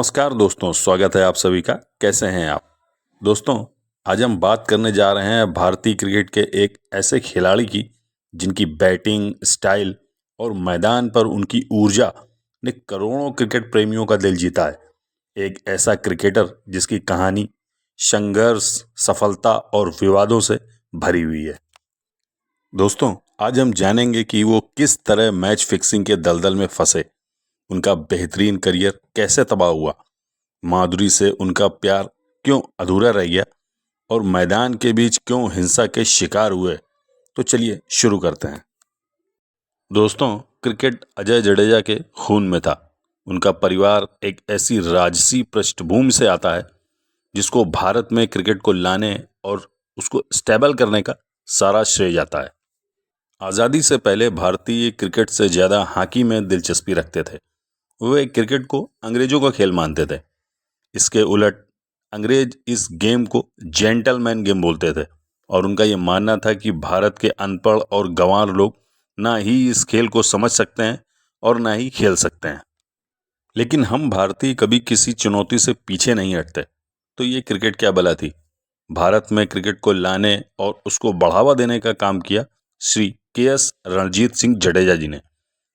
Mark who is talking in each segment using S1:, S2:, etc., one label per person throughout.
S1: नमस्कार दोस्तों, स्वागत है आप सभी का। कैसे हैं आप दोस्तों? आज हम बात करने जा रहे हैं भारतीय क्रिकेट के एक ऐसे खिलाड़ी की जिनकी बैटिंग स्टाइल और मैदान पर उनकी ऊर्जा ने करोड़ों क्रिकेट प्रेमियों का दिल जीता है। एक ऐसा क्रिकेटर जिसकी कहानी संघर्ष, सफलता और विवादों से भरी हुई है। दोस्तों, आज हम जानेंगे कि वो किस तरह मैच फिक्सिंग के दलदल में फंसे, उनका बेहतरीन करियर कैसे तबाह हुआ, माधुरी से उनका प्यार क्यों अधूरा रह गया और मैदान के बीच क्यों हिंसा के शिकार हुए। तो चलिए शुरू करते हैं। दोस्तों, क्रिकेट अजय जडेजा के खून में था। उनका परिवार एक ऐसी राजसी पृष्ठभूमि से आता है जिसको भारत में क्रिकेट को लाने और उसको स्टेबल करने का सारा श्रेय जाता है। आज़ादी से पहले भारतीय क्रिकेट से ज़्यादा हॉकी में दिलचस्पी रखते थे। वे क्रिकेट को अंग्रेजों का खेल मानते थे। इसके उलट अंग्रेज इस गेम को जेंटलमैन गेम बोलते थे और उनका ये मानना था कि भारत के अनपढ़ और गंवार लोग ना ही इस खेल को समझ सकते हैं और ना ही खेल सकते हैं। लेकिन हम भारतीय कभी किसी चुनौती से पीछे नहीं हटते। तो ये क्रिकेट क्या बला थी। भारत में क्रिकेट को लाने और उसको बढ़ावा देने का काम किया श्री के.एस. रणजीत सिंह जडेजा जी ने।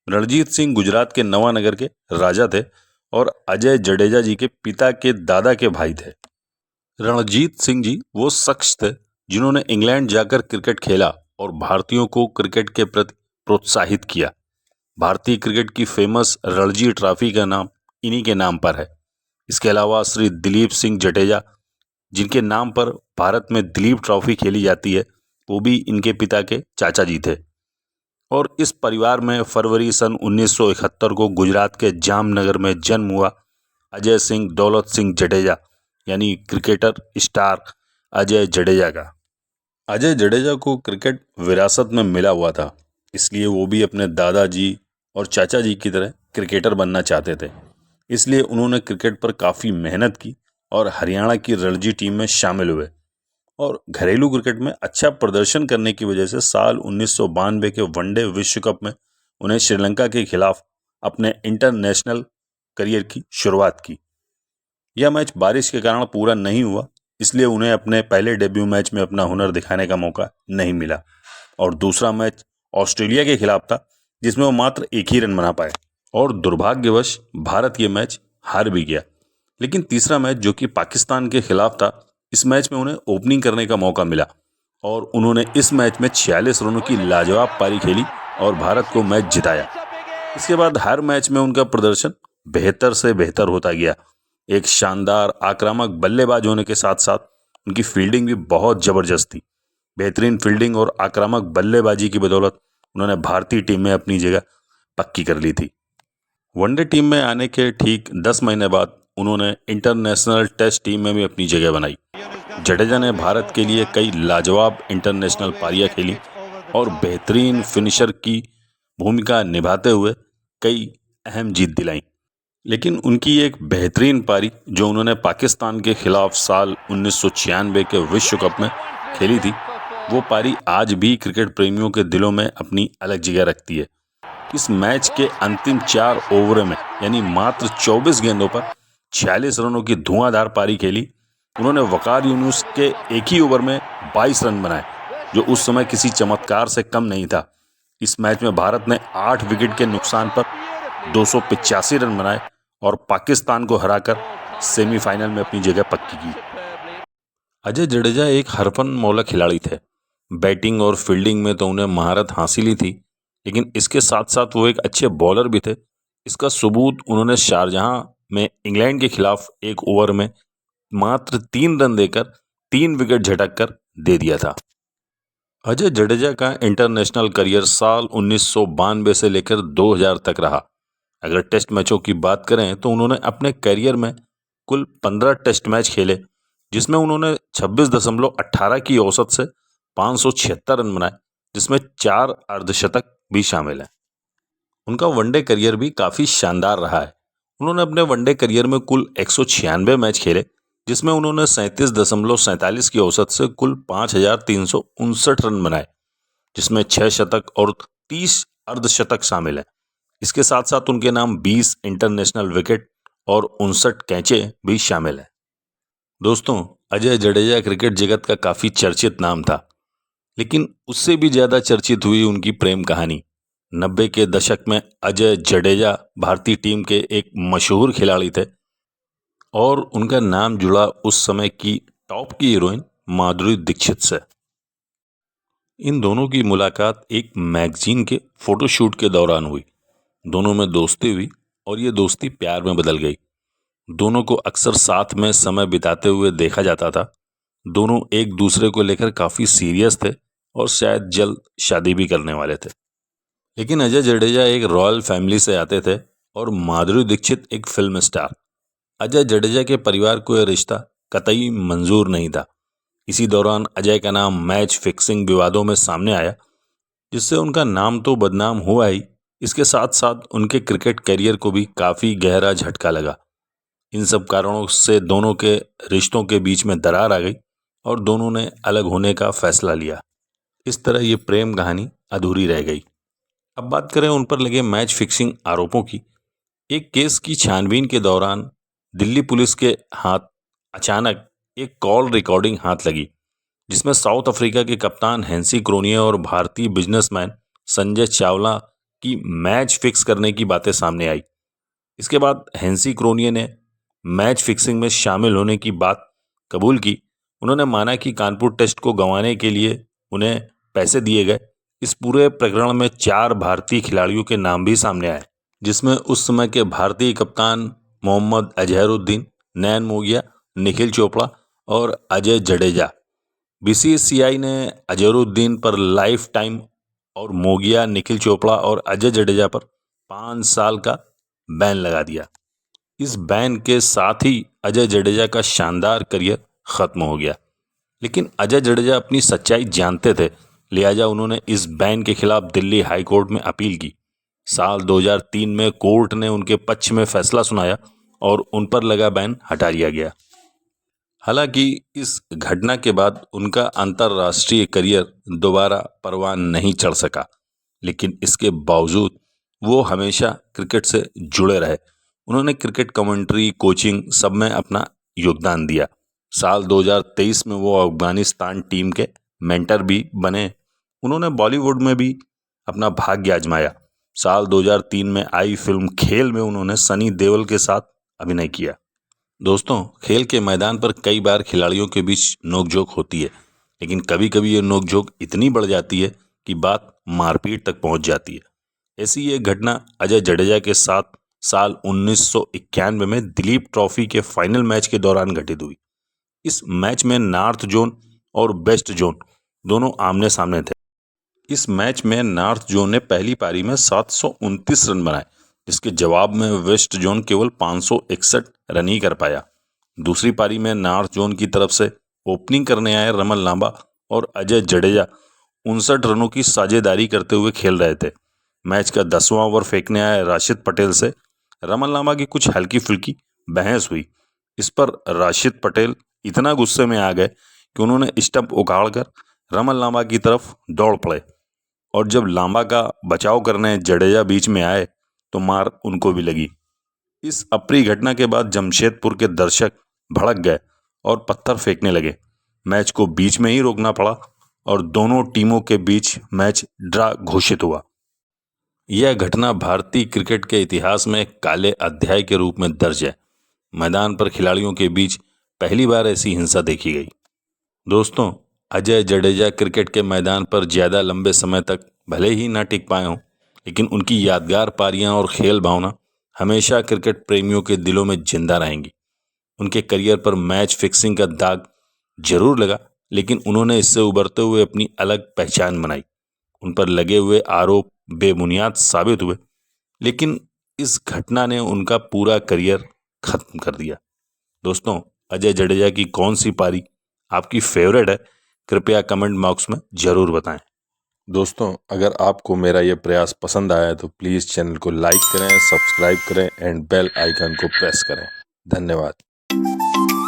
S1: रणजीत सिंह गुजरात के नवानगर के राजा थे और अजय जडेजा जी के पिता के दादा के भाई थे। रणजीत सिंह जी वो शख्स थे जिन्होंने इंग्लैंड जाकर क्रिकेट खेला और भारतीयों को क्रिकेट के प्रति प्रोत्साहित किया। भारतीय क्रिकेट की फेमस रणजी ट्रॉफी का नाम इन्हीं के नाम पर है। इसके अलावा श्री दिलीप सिंह जडेजा, जिनके नाम पर भारत में दिलीप ट्रॉफी खेली जाती है, वो भी इनके पिता के चाचा जी थे। और इस परिवार में फरवरी सन 1971 को गुजरात के जामनगर में जन्म हुआ अजय सिंह दौलत सिंह जडेजा, यानी क्रिकेटर स्टार अजय जडेजा का। अजय जडेजा को क्रिकेट विरासत में मिला हुआ था, इसलिए वो भी अपने दादाजी और चाचा जी की तरह क्रिकेटर बनना चाहते थे। इसलिए उन्होंने क्रिकेट पर काफ़ी मेहनत की और हरियाणा की रणजी टीम में शामिल हुए और घरेलू क्रिकेट में अच्छा प्रदर्शन करने की वजह से साल 1992 के वनडे विश्व कप में उन्हें श्रीलंका के खिलाफ अपने इंटरनेशनल करियर की शुरुआत की। यह मैच बारिश के कारण पूरा नहीं हुआ, इसलिए उन्हें अपने पहले डेब्यू मैच में अपना हुनर दिखाने का मौका नहीं मिला और दूसरा मैच ऑस्ट्रेलिया के खिलाफ था जिसमें वो मात्र एक ही रन बना पाए और दुर्भाग्यवश भारत ये मैच हार भी गया। लेकिन तीसरा मैच जो कि पाकिस्तान के खिलाफ था, इस मैच में उन्हें ओपनिंग करने का मौका मिला और उन्होंने इस मैच में 46 रनों की लाजवाब पारी खेली और भारत को मैच जिताया। इसके बाद हर मैच में उनका प्रदर्शन बेहतर से बेहतर होता गया। एक शानदार आक्रामक बल्लेबाज होने के साथ साथ उनकी फील्डिंग भी बहुत ज़बरदस्त थी। बेहतरीन फील्डिंग और आक्रामक बल्लेबाजी की बदौलत उन्होंने भारतीय टीम में अपनी जगह पक्की कर ली थी। वनडे टीम में आने के ठीक 10 महीने बाद उन्होंने इंटरनेशनल टेस्ट टीम में भी अपनी जगह बनाई। जडेजा ने भारत के लिए कई लाजवाब इंटरनेशनल पारियां खेली और बेहतरीन फिनिशर की भूमिका निभाते हुए कई अहम जीत दिलाई। लेकिन उनकी एक बेहतरीन पारी जो उन्होंने पाकिस्तान के खिलाफ साल 1996 के विश्व कप में खेली थी, वो पारी आज भी क्रिकेट प्रेमियों के दिलों में अपनी अलग जगह रखती है। इस मैच के अंतिम 4 ओवरों में यानी मात्र 24 गेंदों पर 46 रनों की धुआंधार पारी खेली। उन्होंने वकार यूनुस के एक ही ओवर में 22 रन बनाए, जो उस समय किसी चमत्कार से कम नहीं था। इस मैच में भारत ने 8 विकेट के नुकसान पर 285 रन बनाए और पाकिस्तान को हराकर सेमीफाइनल में अपनी जगह पक्की की। अजय जडेजा एक हरफन मौला खिलाड़ी थे। बैटिंग और फील्डिंग में तो उन्हें महारत हासिल ही थी, लेकिन इसके साथ साथ वो एक अच्छे बॉलर भी थे। इसका सबूत उन्होंने शारजहां में इंग्लैंड के खिलाफ एक ओवर में मात्र 3 रन देकर 3 विकेट झटक कर दे दिया था। अजय जडेजा का इंटरनेशनल करियर साल 1992 से लेकर 2000 तक रहा। अगर टेस्ट मैचों की बात करें तो उन्होंने अपने करियर में कुल 15 टेस्ट मैच खेले, जिसमें उन्होंने 26.18 की औसत से 576 रन बनाए, जिसमें 4 अर्धशतक भी शामिल हैं। उनका वनडे करियर भी काफ़ी शानदार रहा है। उन्होंने अपने वनडे करियर में कुल 196 मैच खेले, जिसमें उन्होंने 37.47 की औसत से कुल 5359 रन बनाए, जिसमें 6 शतक और 30 अर्धशतक शामिल हैं। इसके साथ साथ उनके नाम 20 इंटरनेशनल विकेट और 59 कैचे भी शामिल हैं। दोस्तों, अजय जडेजा क्रिकेट जगत का काफ़ी चर्चित नाम था, लेकिन उससे भी ज़्यादा चर्चित हुई उनकी प्रेम कहानी। 90 के दशक में अजय जडेजा भारतीय टीम के एक मशहूर खिलाड़ी थे और उनका नाम जुड़ा उस समय की टॉप की हीरोइन माधुरी दीक्षित से। इन दोनों की मुलाकात एक मैगजीन के फोटोशूट के दौरान हुई। दोनों में दोस्ती हुई और ये दोस्ती प्यार में बदल गई। दोनों को अक्सर साथ में समय बिताते हुए देखा जाता था। दोनों एक दूसरे को लेकर काफ़ी सीरियस थे और शायद जल्द शादी भी करने वाले थे। लेकिन अजय जडेजा एक रॉयल फैमिली से आते थे और माधुरी दीक्षित एक फिल्म स्टार। अजय जडेजा के परिवार को यह रिश्ता कतई मंजूर नहीं था। इसी दौरान अजय का नाम मैच फिक्सिंग विवादों में सामने आया, जिससे उनका नाम तो बदनाम हुआ ही, इसके साथ साथ उनके क्रिकेट करियर को भी काफ़ी गहरा झटका लगा। इन सब कारणों से दोनों के रिश्तों के बीच में दरार आ गई और दोनों ने अलग होने का फैसला लिया। इस तरह ये प्रेम कहानी अधूरी रह गई। अब बात करें उन पर लगे मैच फिक्सिंग आरोपों की। एक केस की छानबीन के दौरान दिल्ली पुलिस के हाथ अचानक एक कॉल रिकॉर्डिंग हाथ लगी, जिसमें साउथ अफ्रीका के कप्तान हैंसी क्रोनिया और भारतीय बिजनेसमैन संजय चावला की मैच फिक्स करने की बातें सामने आई। इसके बाद हैंसी क्रोनिया ने मैच फिक्सिंग में शामिल होने की बात कबूल की। उन्होंने माना कि कानपुर टेस्ट को गंवाने के लिए उन्हें पैसे दिए गए। इस पूरे प्रकरण में 4 भारतीय खिलाड़ियों के नाम भी सामने आए, जिसमें उस समय के भारतीय कप्तान मोहम्मद अजहरुद्दीन, नयन मोगिया, निखिल चोपड़ा और अजय जडेजा। बीसीसीआई ने अजहरुद्दीन पर लाइफ टाइम और मोगिया, निखिल चोपड़ा और अजय जडेजा पर 5 साल का बैन लगा दिया। इस बैन के साथ ही अजय जडेजा का शानदार करियर खत्म हो गया। लेकिन अजय जडेजा अपनी सच्चाई जानते थे, लिहाजा उन्होंने इस बैन के खिलाफ दिल्ली हाई कोर्ट में अपील की। साल 2003 में कोर्ट ने उनके पक्ष में फैसला सुनाया और उन पर लगा बैन हटा लिया गया। हालांकि इस घटना के बाद उनका अंतर्राष्ट्रीय करियर दोबारा परवान नहीं चढ़ सका, लेकिन इसके बावजूद वो हमेशा क्रिकेट से जुड़े रहे। उन्होंने क्रिकेट कमेंट्री, कोचिंग सब में अपना योगदान दिया। साल 2023 में वो अफगानिस्तान टीम के मेंटर भी बने। उन्होंने बॉलीवुड में भी अपना भाग्य आजमाया। साल 2003 में आई फिल्म खेल में उन्होंने सनी देओल के साथ अभिनय किया। दोस्तों, खेल के मैदान पर कई बार खिलाड़ियों के बीच नोकझोंक होती है, लेकिन कभी कभी ये नोकझोंक इतनी बढ़ जाती है कि बात मारपीट तक पहुंच जाती है। ऐसी एक घटना अजय जडेजा के साथ साल 1991 में दिलीप ट्रॉफी के फाइनल मैच के दौरान घटित हुई। इस मैच में नॉर्थ जोन और वेस्ट जोन दोनों आमने सामने थे। इस मैच में नॉर्थ जोन ने पहली पारी में 729 रन बनाए, जिसके जवाब में वेस्ट जोन केवल 561 रन ही कर पाया। दूसरी पारी में नॉर्थ जोन की तरफ से ओपनिंग करने आए रमन लांबा और अजय जडेजा 59 रनों की साझेदारी करते हुए खेल रहे थे। मैच का 10वां ओवर फेंकने आए राशिद पटेल से रमन लांबा की कुछ हल्की फुल्की बहस हुई। इस पर राशिद पटेल इतना गुस्से में आ गए कि उन्होंने स्टंप उखाड़कर रमन लांबा की तरफ दौड़ पड़े और जब लांबा का बचाव करने जडेजा बीच में आए तो मार उनको भी लगी। इस अप्रिय घटना के बाद जमशेदपुर के दर्शक भड़क गए और पत्थर फेंकने लगे। मैच को बीच में ही रोकना पड़ा और दोनों टीमों के बीच मैच ड्रा घोषित हुआ। यह घटना भारतीय क्रिकेट के इतिहास में एक काले अध्याय के रूप में दर्ज है। मैदान पर खिलाड़ियों के बीच पहली बार ऐसी हिंसा देखी गई। दोस्तों, अजय जडेजा क्रिकेट के मैदान पर ज़्यादा लंबे समय तक भले ही ना टिक पाए हों, लेकिन उनकी यादगार पारियां और खेल भावना हमेशा क्रिकेट प्रेमियों के दिलों में जिंदा रहेंगी। उनके करियर पर मैच फिक्सिंग का दाग जरूर लगा, लेकिन उन्होंने इससे उभरते हुए अपनी अलग पहचान बनाई। उन पर लगे हुए आरोप बेबुनियाद साबित हुए, लेकिन इस घटना ने उनका पूरा करियर खत्म कर दिया। दोस्तों, अजय जडेजा की कौन सी पारी आपकी फेवरेट है? कृपया कमेंट बॉक्स में ज़रूर बताएं। दोस्तों, अगर आपको मेरा ये प्रयास पसंद आया तो प्लीज़ चैनल को लाइक करें, सब्सक्राइब करें एंड बेल आइकन को प्रेस करें। धन्यवाद।